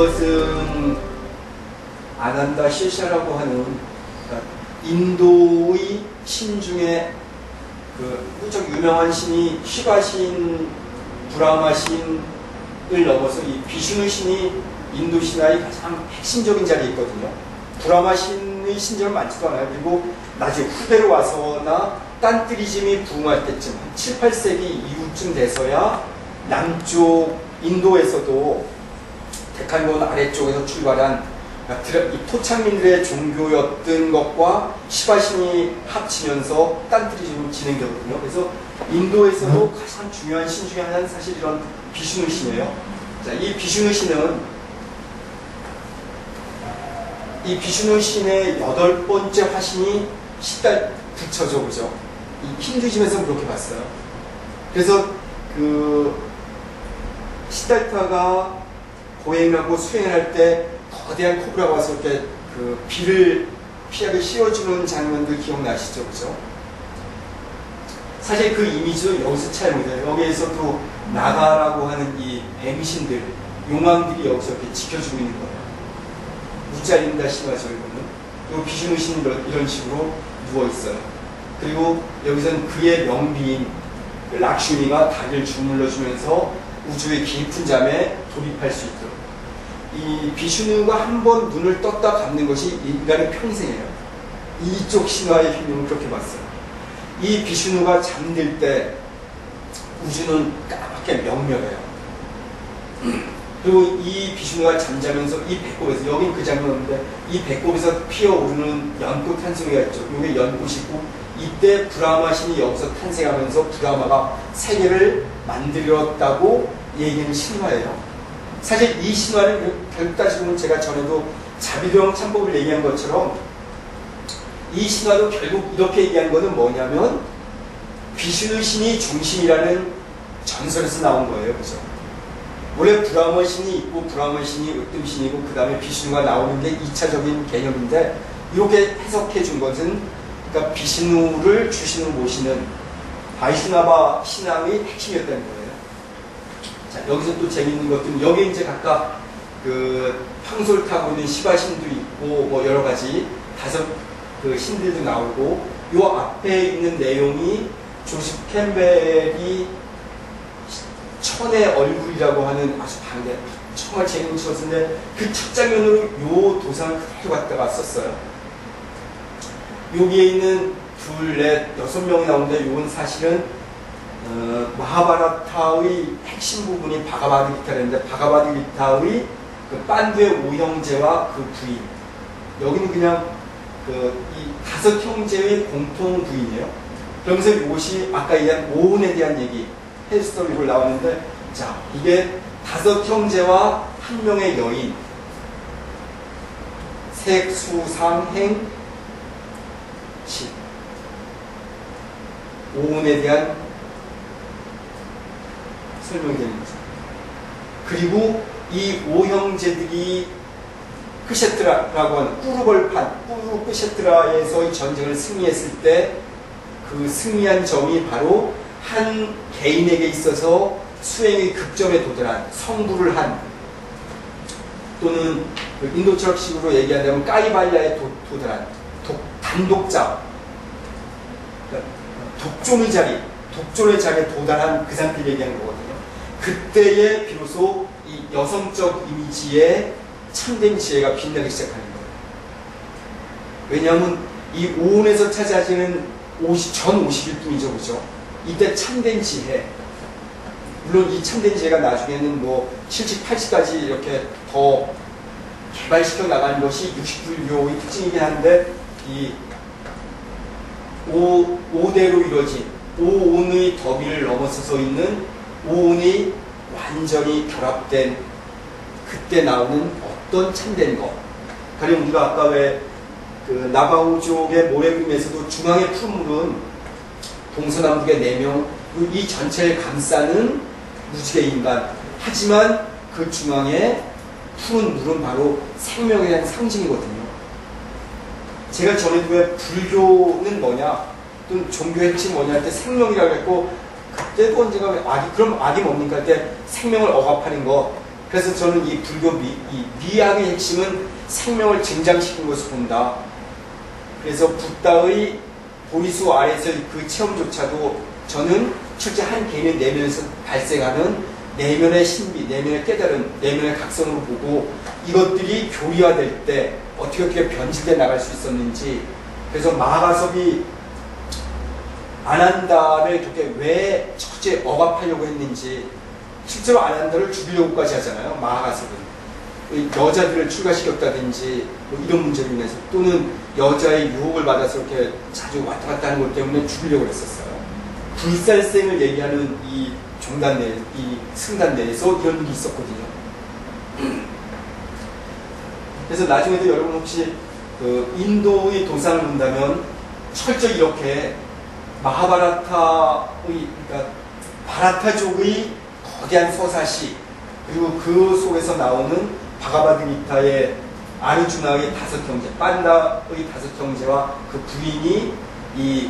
이것은 아난다 셰샤라고 하는 그러니까 인도의 신 중에 그 무척 유명한 신이 시바신, 브라마 신을 넘어서 이 비슈누 신이 인도 신화의 가장 핵심적인 자리에 있거든요. 브라마 신의 신전은 많지도 않아요. 그리고 나중에 후대로 와서나 딴트리즘이 부흥할 때쯤 한 7, 8세기 이후쯤 돼서야 남쪽 인도에서도 데칸본 아래쪽에서 출발한 이 토착민들의 종교였던 것과 시바신이 합치면서 딴트리즘으로 진행되거든요. 그래서 인도에서도 가장 중요한 신 중에 하나는 사실 이런 비슈누 신이에요. 자, 이 비슈누 신의 8번째 화신이 시달 부처죠, 그죠? 이 힌두이즘에서는 그렇게 봤어요. 그래서 그 시달타가 보행하고 수행할 때 거대한 코브라가 와서 이렇게 그 비를 피하게 씌워주는 장면들 기억나시죠? 그죠? 사실 그 이미지도 여기서 촬영돼요. 여기에서도 나가라고 하는 이 뱀신들, 용왕들이 여기서 이렇게 지켜주고 있는 거예요. 무자린다 신화죠, 이거는. 그리고 비슈누 신이 이런 식으로 누워있어요. 그리고 여기서는 그의 명비인 락슈미가 다리를 주물러주면서 우주의 깊은 잠에 돌입할 수 있도록. 이 비슈누가 한 번 눈을 떴다 감는 것이 인간의 평생이에요. 이쪽 신화의 형님은 그렇게 봤어요. 이 비슈누가 잠들 때 우주는 까맣게 명멸해요. 그리고 이 비슈누가 잠자면서 이 배꼽에서, 여긴 그 장면인데 이 배꼽에서 피어오르는 연꽃 한 송이가 있죠. 이게 연꽃이고, 이때 브라마 신이 여기서 탄생하면서 브라마가 세계를 만들었다고 얘기하는 신화예요. 사실 이 신화는 결국 따지고 보면 제가 전에도 자비도형 참법을 얘기한 것처럼 이 신화도 결국 이렇게 얘기한 거는 뭐냐면 비슈누 신이 중심이라는 전설에서 나온 거예요. 그죠? 원래 브라마 신이 있고 브라마 신이 으뜸 신이고 그 다음에 비슈누가 나오는 게 2차적인 개념인데, 이렇게 해석해 준 것은 그러니까 비슈누를 주신으로 모시는 바이슈나바 신앙의 핵심이었다는 거예요. 자, 여기서 또 재밌는 것들은 여기 이제 각각 그 황소를 타고 있는 시바신도 있고 뭐 여러 가지 5 그 신들도 나오고, 요 앞에 있는 내용이 조셉 캠벨이 천의 얼굴이라고 하는 아주 방대 정말 재밌는 책이었는데 그 첫 장면으로 요 도상을 그대로 갖다가 썼어요. 여기에 있는 2, 4, 6명이 나오는데 요건 사실은 마하바라타의 핵심 부분이 바가바드기타인데 바가바드기타의 그 판두의 5형제와 그 부인, 여기는 그냥 이 5 형제의 공통 부인이에요. 그러면서 이것이 아까 얘기한 오은에 대한 얘기 헬스토리로 나왔는데, 자, 이게 5 형제와 1명의 여인, 색, 수, 상, 행, 식, 오은에 대한 설명이 되는 거죠. 그리고 이 5형제들이 크셰트라라고 하는 꾸르 크셰트라에서의 전쟁을 승리했을 때 그 승리한 점이 바로 한 개인에게 있어서 수행의 극점에 도달한, 성불을 한, 또는 인도 철학식으로 얘기한다면 까이발야에 도달한 단독자, 독존의 자리에 도달한 그 상태를 얘기하는 거거든요. 그때에 비로소 이 여성적 이미지의 참된 지혜가 빛나기 시작하는 거예요. 왜냐하면 이 오온에서 찾아지는 전 51분이죠, 그죠? 이때 참된 지혜, 물론 이 참된 지혜가 나중에는 뭐 70, 80까지 이렇게 더 개발시켜 나가는 것이 60불교의 특징이긴 한데, 이 5대로 이루어진 오온의 더비를 넘어서서 있는 오온이 완전히 결합된 그때 나오는 어떤 참된 것. 가령 우리가 아까 왜 그 나바우족의 모래금에서도 중앙의 푸른 물은 동서남북의 4명, 이 전체를 감싸는 무지개 인간. 하지만 그 중앙에 푸른 물은 바로 생명에 대한 상징이거든요. 제가 전에도 왜 불교는 뭐냐, 또는 종교의 핵심이 뭐냐 할 때 생명이라고 했고, 그때도 언제가 그럼 악이 뭡니까 할 때 생명을 억압하는 것, 그래서 저는 이 불교 이 미학의 핵심은 생명을 증장시키는 것을 본다. 그래서 붓다의 보리수 아래서의 그 체험조차도 저는 실제 한 개인의 내면에서 발생하는 내면의 신비, 내면의 깨달음, 내면의 각성으로 보고 이것들이 교리화될 때 어떻게 변질돼 나갈 수 있었는지. 그래서 마하가섭이 아난다를 그렇게 왜 첫째 억압하려고 했는지, 실제로 아난다를 죽이려고까지 하잖아요. 마하가섭은 여자들을 출가시켰다든지 뭐 이런 문제로 인해서, 또는 여자의 유혹을 받아서 이렇게 자주 왔다 갔다 하는 것 때문에 죽이려고 했었어요. 불살생을 얘기하는 이 종단 내, 이 승단 내에서 이런 일이 있었거든요. 그래서 나중에도 여러분 혹시 그 인도의 도상을 본다면 철저히 이렇게 마하바라타의, 그러니까 바라타족의 거대한 서사시, 그리고 그 속에서 나오는 바가바드기타의 아르주나의 5형제, 판다의 5형제와 그 부인이 이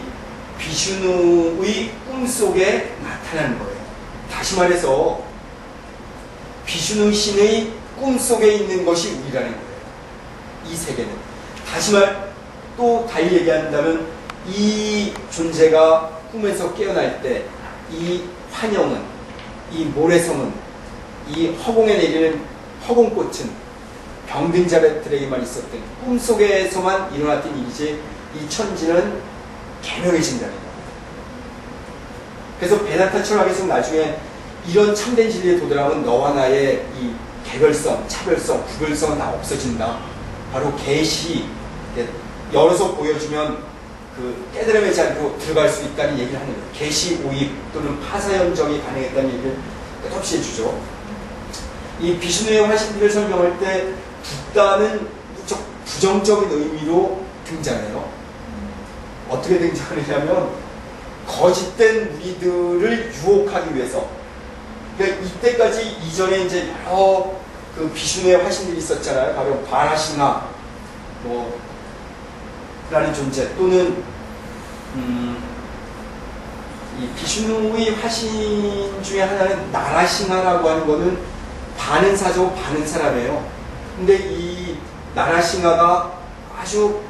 비슈누의 꿈속에 나타나는 거예요. 다시 말해서 비슈누 신의 꿈속에 있는 것이 우리라는 거예요. 이 세계는. 또 달리 얘기한다면 이 존재가 꿈에서 깨어날 때 이 환영은, 이 모래성은, 이 허공에 내리는 허공꽃은 병든 자들에게만 있었던 꿈속에서만 일어났던 일이지, 이 천지는 개명해진다는 거예요. 그래서 베다타 철학에서 나중에 이런 참된 진리에 도달하면 너와 나의 이 개별성, 차별성, 구별성은 다 없어진다. 바로 계시, 열어서 보여주면 그 깨달음의 자리로 들어갈 수 있다는 얘기를 하는 거예요. 계시 오입 또는 파사현정이 가능했다는 얘기를 끝없이 해주죠. 이 비슈누의 화신들을 설명할 때 붓다는 무척 부정적인 의미로 등장해요. 어떻게 등장하느냐면 거짓된 무리들을 유혹하기 위해서. 그러니까 이때까지 이전에 이제 여러 그 비슈누의 화신들이 있었잖아요. 바로 바라시나 라는 존재, 또는 이 비슈누의 화신 중에 하나는 나라싱하라고 하는 거는 반은 사자고 반은 사람이에요. 근데 이 나라싱하가 아주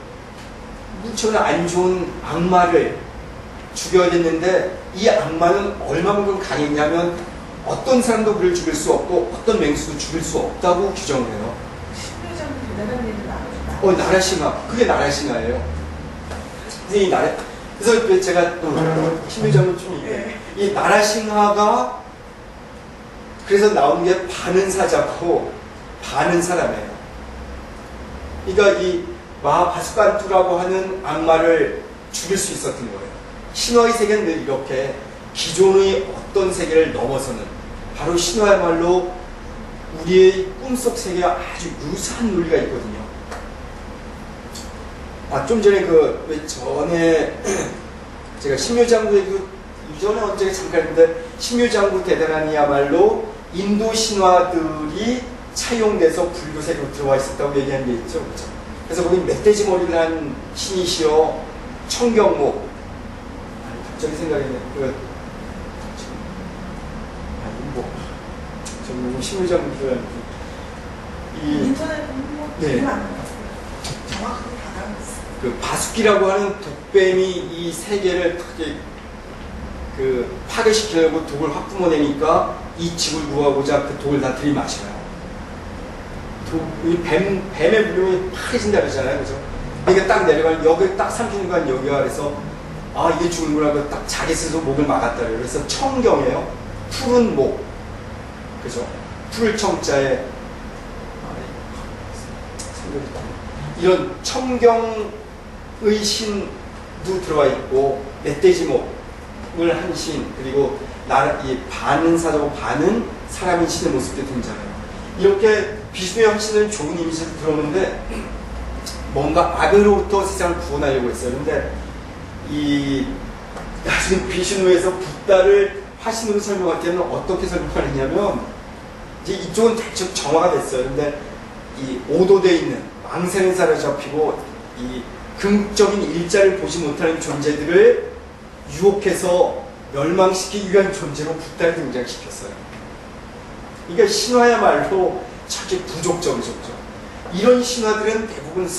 무척 안 좋은 악마를 죽여야 됐는데, 이 악마는 얼마만큼 강했냐면 어떤 사람도 그를 죽일 수 없고 어떤 맹수도 죽일 수 없다고 규정을 해요. 나라싱하, 그게 나라싱하예요. 그래서 제가 또 신묘장은 좀 이 나라싱하가 그래서 나온 게 반은 사자고 반은 사람이에요. 그러니까 이 마하바수칸투라고 하는 악마를 죽일 수 있었던 거예요. 신화의 세계는 늘 이렇게 기존의 어떤 세계를 넘어서는, 바로 신화야말로 우리의 꿈속 세계와 아주 유사한 논리가 있거든요. 좀 전에 왜 전에 제가 신묘장구에 이전에 언제 잠깐 했는데, 신묘장구 대단하니야말로 인도 신화들이 차용돼서 불교 세계로 들어와 있었다고 얘기하는 게 있죠. 그렇죠? 그래서 거기 멧돼지 머리를 한 신이시여 청경목, 갑자기 생각이 나네. 저는 신묘장구 인터넷 네. 정확하게 받아냈어요. 그 바수키라고 하는 독뱀이 이 세계를 크게 파괴시키려고 독을 확 뿜어내니까 이 집을 구하고자 그 독을 다 들이마셔요. 이 뱀의 물량이 파괴진다 그러잖아요. 그죠? 이게 딱 내려가면 여기 딱 30분간 여기가 그래서 이게 죽는구나 하고 딱 자기 스스로 목을 막았다 그래요. 그래서 청경이에요. 푸른 목. 그죠? 푸를 청자에 이런 청경의 신도 들어와 있고, 멧돼지 목을 한 신, 그리고 이 반은 사자고 반은 사람인 신의 모습도 등장해요. 이렇게 비슈누의 화신은 좋은 이미지로 들어오는데 뭔가 악으로부터 세상을 구원하려고 했어요. 근데 나중에 비슈누에서 붓다를 화신으로 설명할 때는 어떻게 설명하느냐면, 이제 이쪽은 대충 정화가 됐어요. 근데 이 오도되어 있는 망세는 사로잡히고 이 긍적인 일자를 보지 못하는 존재들을 유혹해서 멸망시키기 위한 존재로 붓다를 등장시켰어요. 그러니까 신화야말로 저게 부족적이죠. 그죠? 이런 신화들은 대부분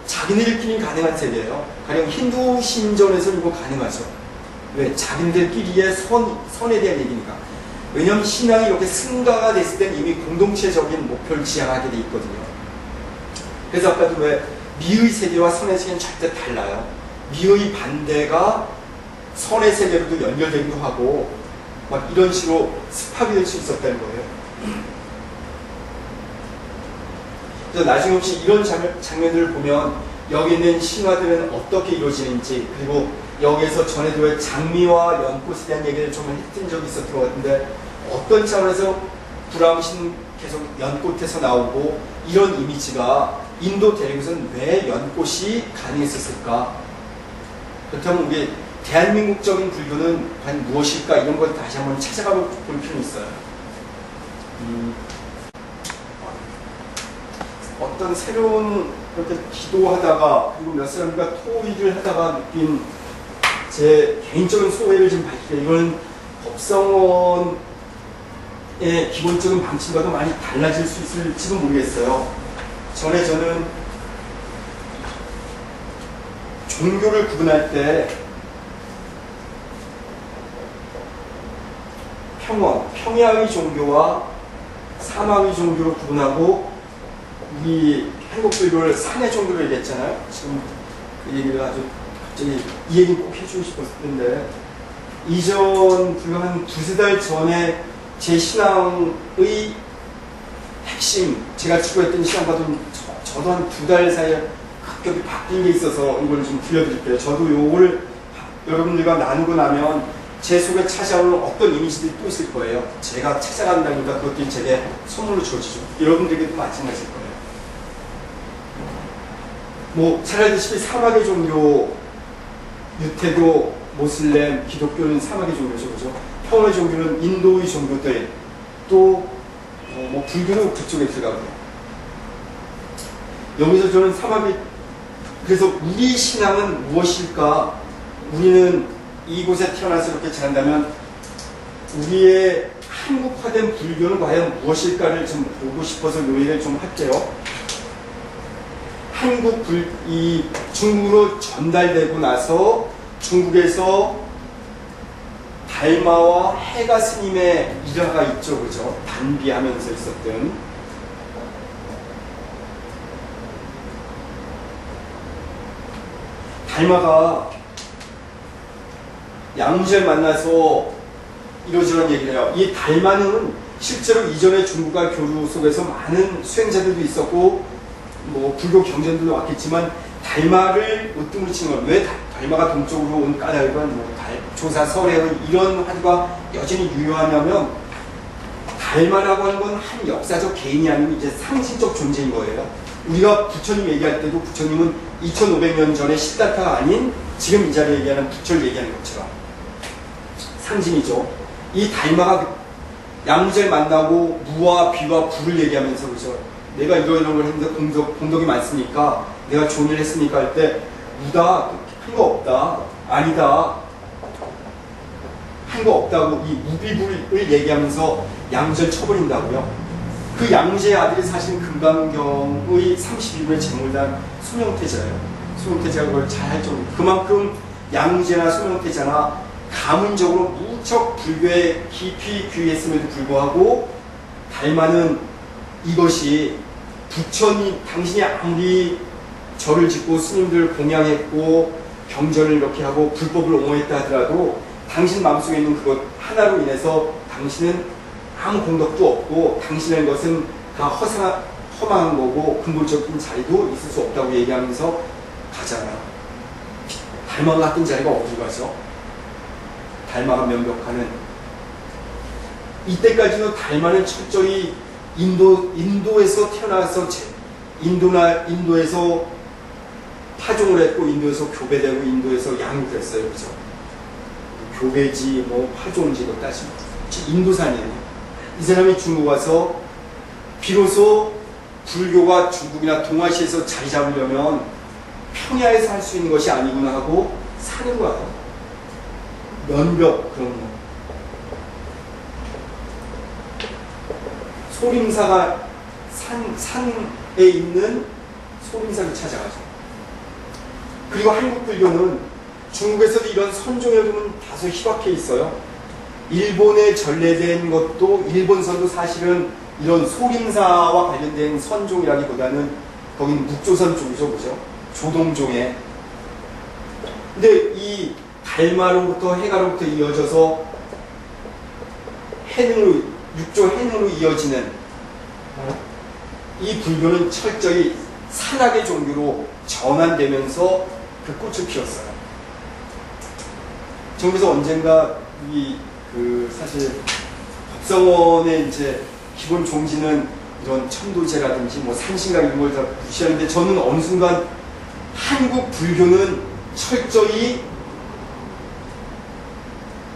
자기네들끼리 가능한 세계예요. 가령 힌두 신전에서 이거 가능하죠. 왜? 자기네들끼리의 선에 대한 얘기니까. 왜냐하면 신앙이 이렇게 승가가 됐을 땐 이미 공동체적인 목표를 지향하게 돼 있거든요. 그래서 아까도 왜 미의 세계와 선의 세계는 절대 달라요. 미의 반대가 선의 세계로도 연결되기도 하고 막 이런 식으로 습합이 될 수 있었다는 거예요. 그래서 나중에 혹시 이런 장면들을 보면 여기 있는 신화들은 어떻게 이루어지는지, 그리고 여기에서 전에도 왜 장미와 연꽃에 대한 얘기를 좀 했던 적이 있었던 것 같은데, 어떤 차원에서 브라움신 계속 연꽃에서 나오고 이런 이미지가 인도 대륙에서는 왜 연꽃이 가능했었을까? 그렇다면 우리 대한민국적인 불교는 과연 무엇일까? 이런 걸 다시 한번 찾아가 볼 필요는 있어요. 어떤 새로운 이렇게 기도하다가, 그리고 몇 사람과 토의를 하다가 느낀 제 개인적인 소회를 좀 밝힐게요. 이건 법성원의 기본적인 방침과도 많이 달라질 수 있을지도 모르겠어요. 전에 저는 종교를 구분할 때 평야의 종교와 사막의 종교로 구분하고, 우리 한국불교를 산의 종교로 얘기했잖아요. 지금 그 얘기를 아주 갑자기 이 얘기 꼭 해주고 싶었는데, 이전 불과 한 두세 달 전에 제 신앙의 핵심, 제가 추구했던 신앙과도 저도 한 두 달 사이에 급격히 바뀐 게 있어서 이걸 좀 들려드릴게요. 저도 요걸 여러분들과 나누고 나면 제 속에 찾아오는 어떤 이미지들이 또 있을 거예요. 제가 찾아간다니까 그것들이 제게 선물로 주어지죠. 여러분들에게도 마찬가지일 거예요. 뭐 잘 알다시피 사막의 종교, 유태교, 모슬렘, 기독교는 사막의 종교죠. 그죠? 평화의 종교는 인도의 종교들, 또 뭐 불교는 그쪽에 들어가고요. 여기서 저는 그래서 우리 신앙은 무엇일까? 우리는 이곳에 태어나서 이렇게 자란다면 우리의 한국화된 불교는 과연 무엇일까를 좀 보고 싶어서 이 얘기를 좀 할게요. 이 중국으로 전달되고 나서 중국에서 달마와 해가 스님의 일화가 있죠. 그죠? 단비하면서 있었던. 달마가 양무제를 만나서 이러저런 얘기를 해요. 이 달마는 실제로 이전에 중국과 교류 속에서 많은 수행자들도 있었고, 뭐 불교 경전들도 왔겠지만, 달마를 으뜸으로 치는 건 왜 달마가 동쪽으로 온 까닭은 뭐 조사 설의 이런 화두가 여전히 유효하냐면, 달마라고 하는 건 한 역사적 개인이 아니면 이제 상징적 존재인 거예요. 우리가 부처님 얘기할 때도 부처님은 2500년 전에 시다타가 아닌 지금 이 자리에 얘기하는 부처를 얘기하는 것처럼 상징이죠. 이 달마가 양무제를 만나고 무와 비와 불을 얘기하면서, 그죠? 내가 이런 걸 했는데 공덕이 많습니까? 내가 좋은 일 했습니까? 할 때 무다, 한 거 없다, 아니다, 한 거 없다고 이 무비불을 얘기하면서 양무제를 쳐버린다고요. 그 양무제의 아들이 사실 금강경의 32분의 제물단 소명태자예요. 소명태자가 그걸 잘 할 정도. 그만큼 양무제나 소명태자나 가문적으로 무척 불교에 깊이 귀했음에도 불구하고, 달마는 이것이 부처님, 당신이 아무리 절을 짓고 스님들 공양했고 경전을 이렇게 하고 불법을 옹호했다 하더라도 당신 마음속에 있는 그것 하나로 인해서 당신은 아무 공덕도 없고 당신의 것은 다 허망한 거고 근본적인 자리도 있을 수 없다고 얘기하면서 가잖아요. 달마가 갔던 자리가 어디로 가죠? 달마가 명백하는, 이때까지도 달마는 철저히 인도에서 태어나서 인도에서 파종을 했고, 인도에서 교배되고, 인도에서 양육을 했어요. 그죠? 교배지, 뭐, 파종지로 따지면. 인도산이에요. 이 사람이 중국 와서, 비로소 불교가 중국이나 동아시아에서 자리 잡으려면 평야에서 할 수 있는 것이 아니구나 하고 산으로 와요. 면벽, 그런 거. 소림사가 산에 있는 소림사를 찾아가죠. 그리고 한국 불교는 중국에서도 이런 선종의 흐름은 다소 희박해 있어요. 일본에 전래된 것도 일본선도 사실은 이런 소림사와 관련된 선종이라기보다는 거기는 북조선 쪽이죠, 그죠? 조동종에. 근데 이 달마로부터 해가로부터 이어져서 해능으로, 육조 해능으로 이어지는 이 불교는 철저히 산악의 종교로 전환되면서 그 꽃을 피웠어요. 그래서 언젠가 사실 법성원의 이제 기본 종지는 이런 천도제라든지 뭐 산신각 이런 걸 다 무시하는데 저는 어느 순간 한국 불교는 철저히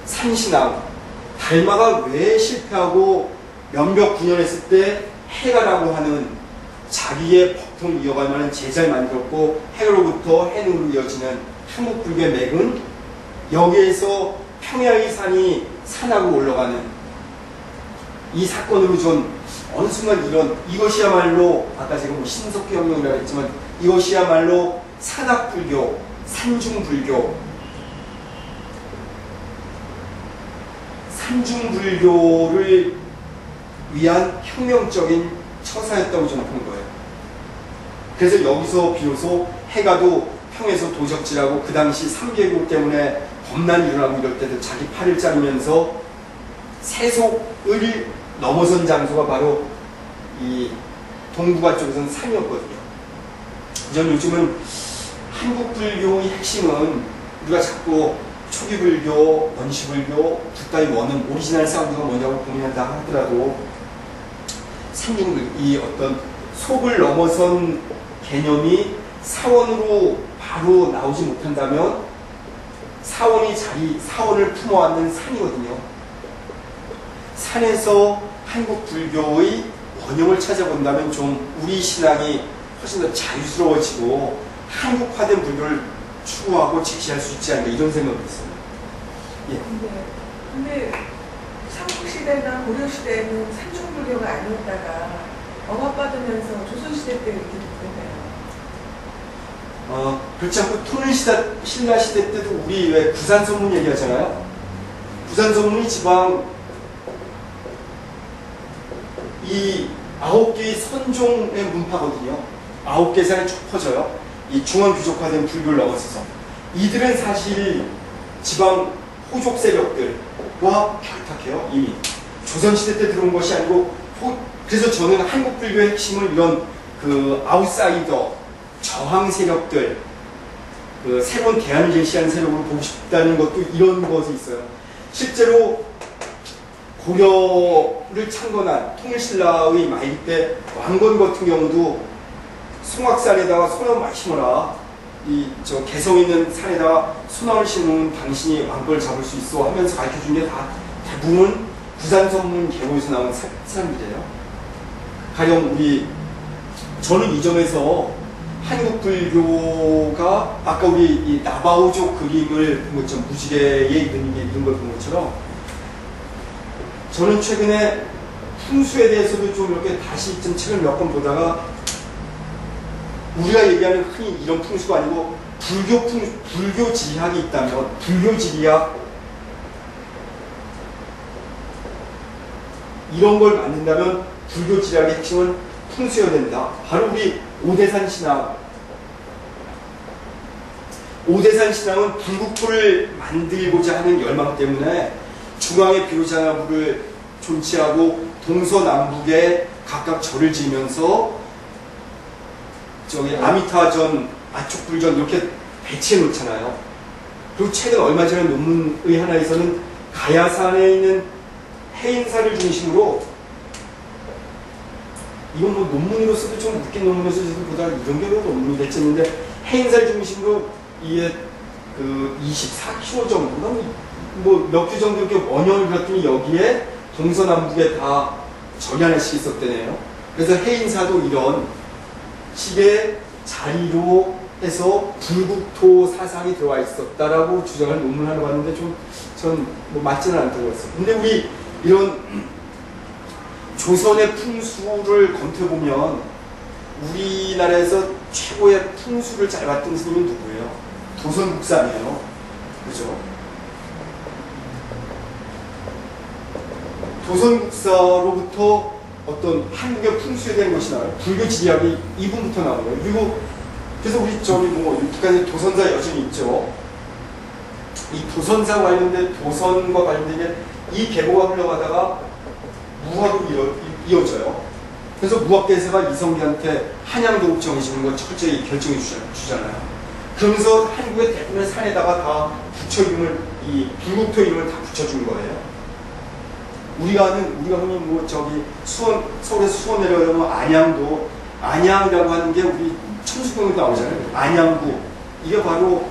산신앙, 달마가 왜 실패하고 면벽 구현했을 때 해가라고 하는 자기의 법통을 이어갈 만한 제자를 만들었고 해로부터 해능으로 이어지는 한국 불교의 맥은 여기에서 평야의 산이 산하고 올라가는 이 사건으로 전 어느 순간 이것이야말로 아까 제가 뭐 신석경영이라고 했지만 이것이야말로 산악불교, 산중불교, 산중불교를 위한 혁명적인 처사였다고 저는 본 거예요. 그래서 여기서 비로소 해가도 평에서 도적질하고 그 당시 삼계국 때문에 범난이 일어나고 이럴 때도 자기 팔을 자르면서 세속을 넘어선 장소가 바로 이 동북아 쪽에서는 산이었거든요. 저는 요즘은 한국 불교의 핵심은 우리가 자꾸 초기불교, 원시불교, 국가의 원은 오리지널 사운드가 뭐냐고 고민한다 하더라도 이 어떤 속을 넘어선 개념이 사원으로 바로 나오지 못한다면 사원을 품어안는 산이거든요. 산에서 한국 불교의 원형을 찾아본다면 좀 우리 신앙이 훨씬 더 자유스러워지고 한국화된 불교를 추구하고 제시할 수 있지 않을까 이런 생각이 있어요. 예. 근데 삼국시대나 고려시대에는 산중불교가 아니었다가 억압받으면서 조선시대 때 이렇게 됐잖아요. 그렇지 않고 신라 시대 때도 우리 왜 부산선문 얘기하잖아요. 부산선문이 지방 이 9개의 선종의 문파거든요. 9개 산에 쭉 퍼져요. 이 중앙귀족화된 불교를 넘어서서 이들은 사실 지방 호족 세력들과 결탁해요. 이미 조선시대 때 들어온 것이 아니고 그래서 저는 한국 불교의 핵심을 이런 그 아웃사이더 저항 세력들 새로운 대안을 제시하는 세력으로 보고 싶다는 것도 이런 것이 있어요. 실제로 고려를 창건한 통일신라의 말기 때 왕건 같은 경우도 송악산에다가 소나무 많이 심어라. 개성 있는 산에다가 소나무를 심으면 당신이 왕권을 잡을 수 있어 하면서 가르쳐준 게 다 대부분 부산선문 계보에서 나온 사람들이에요. 가령 저는 이 점에서 한국 불교가 아까 우리 이 나바오족 그림을 본 것처럼 무지개에 이런 걸 본 것처럼 저는 최근에 풍수에 대해서도 좀 이렇게 다시 좀 책을 몇 권 보다가 우리가 얘기하는 흔히 이런 풍수가 아니고 불교 지리학이 있다면 불교 지리학 이런 걸 만든다면 불교 지리학의 핵심은 풍수여야 된다. 바로 우리 오대산 신앙. 오대산 신앙은 불국토를 만들고자 하는 열망 때문에 중앙의 비로자나무를 존치하고 동서남북에 각각 절을 지으면서 아미타전, 아촉불전 이렇게 배치해 놓잖아요. 그리고 최근 얼마 전에 논문의 하나에서는 가야산에 있는 해인사를 중심으로 이건 뭐 논문으로서도 좀 웃긴 논문으로서도 보다 이런 게 논문이 됐었는데 해인사를 중심으로 이게 24km 정도 뭐 몇 주 정도 이렇게 원형을 그렸더니 여기에 동서남북에 다 절이 하나씩 있었대네요. 그래서 해인사도 이런 식의 자리로 해서 불국토 사상이 들어와 있었다라고 주장할 논문을 하나 봤는데 전 뭐 맞지는 않다고 했어요. 근데 우리 이런 조선의 풍수를 검토해보면 우리나라에서 최고의 풍수를 잘 봤던 스님은 누구예요? 도선국사네요. 그죠? 도선국사로부터 어떤 한국의 풍수에 대한 것이 나와요. 불교 지리학이 이분부터 나오는 거예요. 그리고 그래서 우리 저기 뭐 북한에 도선사 여전히 있죠. 이 도선사 관련된 도선과 관련된 이 계보가 흘러가다가 무학으로 이어져요. 그래서 무학대사가 이성계한테 한양도국 정해주는 걸 철저히 결정해 주잖아요. 그러면서 한국의 대부분의 산에다가 다 부처 이름을, 이 불국토 이름을 다 붙여준 거예요. 우리가 흔히 뭐 저기 서울에서 수원 내려가면 안양이라고 하는 게 우리 천수경에도 나오잖아요. 안양구. 이게 바로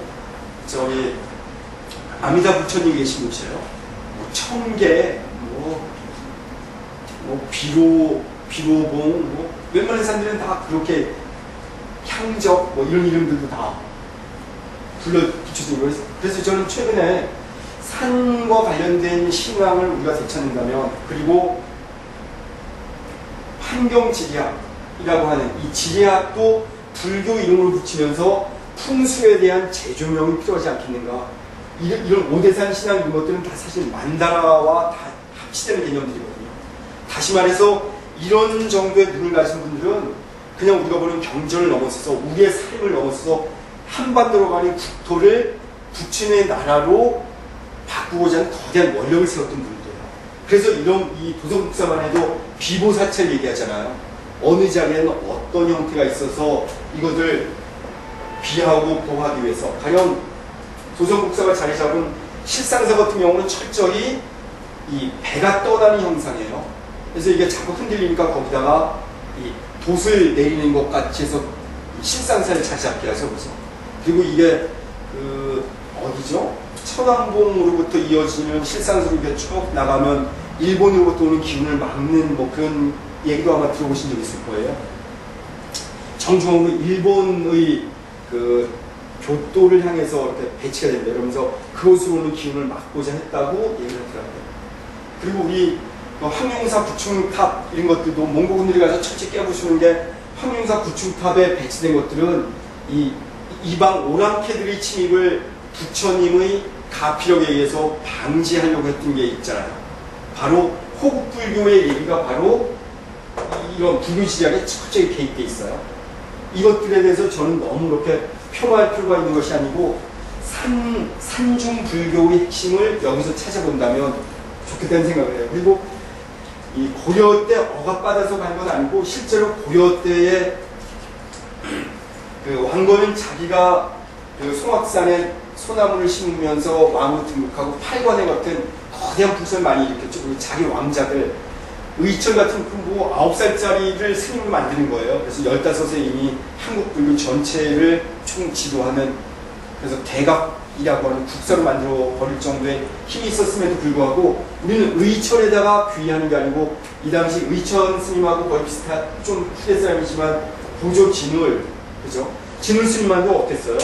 저기 아미다 부처님 계신 곳이에요. 뭐 청계, 비로봉, 뭐 웬만한 산들은 다 그렇게 향적 뭐 이런 이름들도 다 붙여진 거예요. 그래서 저는 최근에 산과 관련된 신앙을 우리가 되찾는다면, 그리고 환경지리학이라고 하는 이 지리학도 불교 이름으로 붙이면서 풍수에 대한 재조명이 필요하지 않겠는가. 이런 오대산 신앙 이런 것들은 다 사실 만다라와 다 합치되는 개념들이거든요. 다시 말해서 이런 정도의 눈을 가진 분들은 그냥 우리가 보는 경전을 넘어서서 우리의 삶을 넘어서서 한반도로 가는 국토를 부친의 나라로 바꾸고자 하는 거대한 원력을 세웠던 분들이에요. 그래서 이 도선국사만 해도 비보사찰 얘기하잖아요. 어느 자리에는 어떤 형태가 있어서 이것을 비하고 보호하기 위해서. 가령 도선국사가 자리 잡은 실상사 같은 경우는 철저히 이 배가 떠나는 형상이에요. 그래서 이게 자꾸 흔들리니까 거기다가 이 돛을 내리는 것 같이 해서 실상사를 자리 잡게 하죠. 그리고 이게 어디죠? 천왕봉으로부터 이어지는 실상사로 이렇게 쭉 나가면 일본으로부터 오는 기운을 막는 뭐 그런 얘기도 아마 들어보신 적 있을 거예요. 정중앙으로 일본의 그 교도를 향해서 이렇게 배치가 됩니다. 이러면서 그곳으로 오는 기운을 막고자 했다고 얘기를 하더라고요. 그리고 우리 황룡사 구충탑 이런 것들도 몽고군들이 가서 철저히 깨부수는 게, 황룡사 구충탑에 배치된 것들은 이 이방 오랑캐들의 침입을 부처님의 가피력에 의해서 방지하려고 했던 게 있잖아요. 바로 호국불교의 얘기가 바로 이런 불교지리학에 철저히 개입돼 있어요. 이것들에 대해서 저는 너무 그렇게 폄하할 필요가 있는 것이 아니고 산중불교의 핵심을 여기서 찾아본다면 좋겠다는 생각을 해요. 그리고 이 고려 때 억압받아서 간 건 아니고, 실제로 고려 때의 그 왕건은 자기가 그 송악산에 소나무를 심으면서 왕으로 등극하고 8관에 같은 거대한 풍선을 많이 일으켰죠. 그리고 자기 왕자들, 의철 같은 그 뭐 9살짜리를 스님으로 만드는 거예요. 그래서 15세 이미 한국 불교 전체를 총 지도하는, 그래서 대각이라고 하는 국사로 만들어 버릴 정도의 힘이 있었음에도 불구하고 우리는 의철에다가 귀의하는 게 아니고, 이 당시 의천 스님하고 거의 비슷한 좀 후대 사람이지만 보조 진울, 그죠? 진울 스님만도 어땠어요?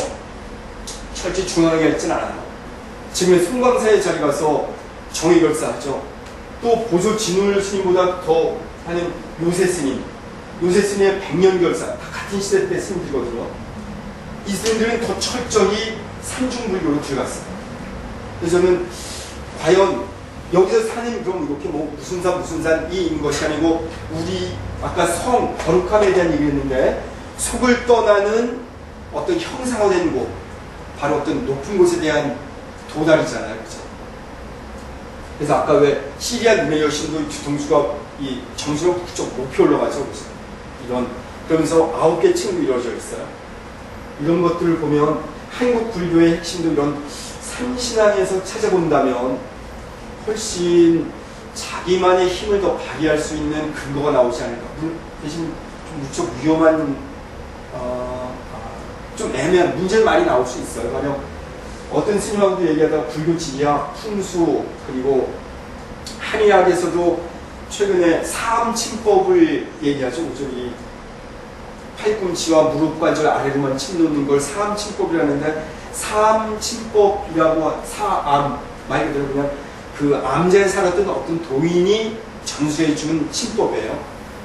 철저히 중앙하게 했진 않아요. 지금의 송광사에 자리 가서 정의결사하죠. 또 보조 진울 스님보다 더 하는 요새 스님의 백년결사, 다 같은 시대 때 스님들이거든요. 이 스님들은 더 철저히 산중불교로 들어갔어요. 그래서 저는 과연 여기서 사는 그럼 이렇게 뭐 무슨 산이 있는 것이 아니고, 우리 아까 성, 거룩함에 대한 얘기를 했는데, 속을 떠나는 어떤 형상화된 곳, 바로 어떤 높은 곳에 대한 도달이잖아요. 그죠? 그래서 아까 왜 시리아 눈의 여신도 뒤통수가 이 정신을 훌쩍 높이 올라가죠. 그죠? 그러면서 9개 층으로 이루어져 있어요. 이런 것들을 보면 한국 불교의 핵심도 이런 산신앙에서 찾아본다면 훨씬 자기만의 힘을 더 발휘할 수 있는 근거가 나오지 않을까. 대신 좀 무척 위험한 좀 애매한 문제는 많이 나올 수 있어요. 만약 어떤 스님하고도 얘기하다가 불교 지리학, 풍수, 그리고 한의학에서도 최근에 사암침법을 얘기하죠. 이 팔꿈치와 무릎 관절 아래로만 침 놓는 걸 사암침법이라는데, 사암침법이라고 사암 말 그대로 그냥 그 암자에 살았던 어떤 도인이 전수해준 침법이에요.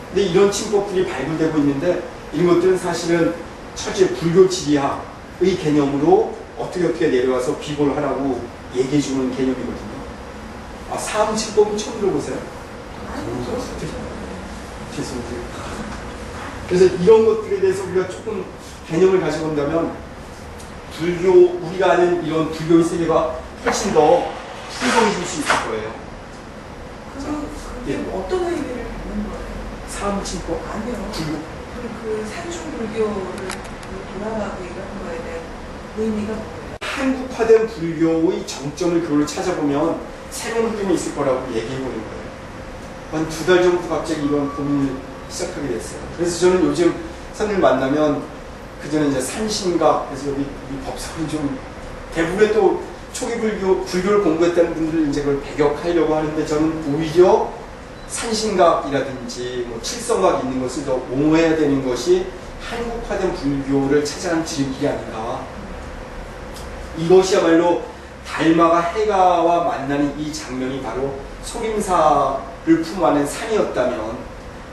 근데 이런 침법들이 발굴되고 있는데 이런 것들은 사실은 철저히 불교 지리학의 개념으로 어떻게 내려와서 비교를 하라고 얘기해주는 개념이거든요. 아, 사암침법은 처음 들어보세요? 아니, 죄송해요. 그래서 이런 것들에 대해서 우리가 조금 개념을 가지고 본다면 불교, 우리가 아는 이런 불교의 세계가 훨씬 더 풍성해질 수 있을 거예요. 그게 예. 어떤 의미를 갖는 거예요? 사암침법? 아니요. 불교. 그 산중불교를 돌아가고 이런 거에 대한 의미가 뭐예요? 한국화된 불교의 정점을 그걸로 찾아보면 새로운 흐름이 있을 거라고 얘기해 보는 거예요. 한 2달 전부터 갑자기 이런 고민을 시작하게 됐어요. 그래서 저는 요즘 사람들 만나면 그전에 이제 산신각, 그래서 여기 법석은 좀 대부분의 또 초기 불교를 공부했다는 분들을 이제 그걸 배격하려고 하는데 저는 오히려 산신각이라든지 뭐 칠성각 있는 것을 더 옹호해야 되는 것이 한국화된 불교를 찾아가는 지름길이 아닌가. 이것이야말로 달마가 해가와 만나는 이 장면이 바로 속임사를 품어하는 산이었다면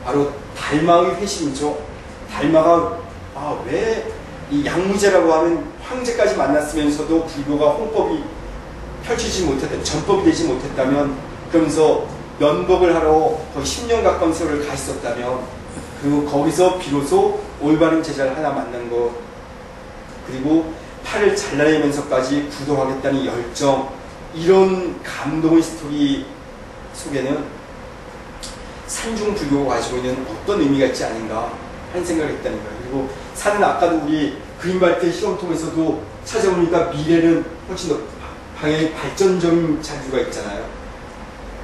바로 달마의 회심이죠. 달마가 왜 이 양무제라고 하는 황제까지 만났으면서도 불교가 홍법이 펼치지 못했다면, 전법이 되지 못했다면, 그러면서 면법을 하러 거의 10년 가까운 세월을 가 있었다면, 그리고 거기서 비로소 올바른 제자를 하나 만난 것, 그리고 팔을 잘라내면서까지 구도하겠다는 열정, 이런 감동의 스토리 속에는 산중 불교가 가지고 있는 어떤 의미가 있지 않은가 하는 생각을 했다는 거예요. 그리고 산은 아까도 우리 그린발트 실험통에서도 찾아보니까 미래는 훨씬 더 방향이 발전적인 자료가 있잖아요.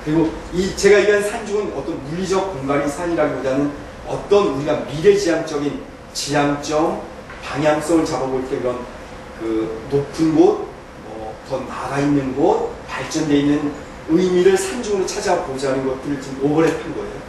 그리고 제가 얘기한 산중은 어떤 물리적 공간이 산이라기보다는 어떤 우리가 미래지향적인 지향점, 방향성을 잡아볼 때 그런 그 높은 곳, 더 나가 있는 곳, 발전되어 있는 의미를 산중으로 찾아보자는 것들을 지금 오버랩한 거예요.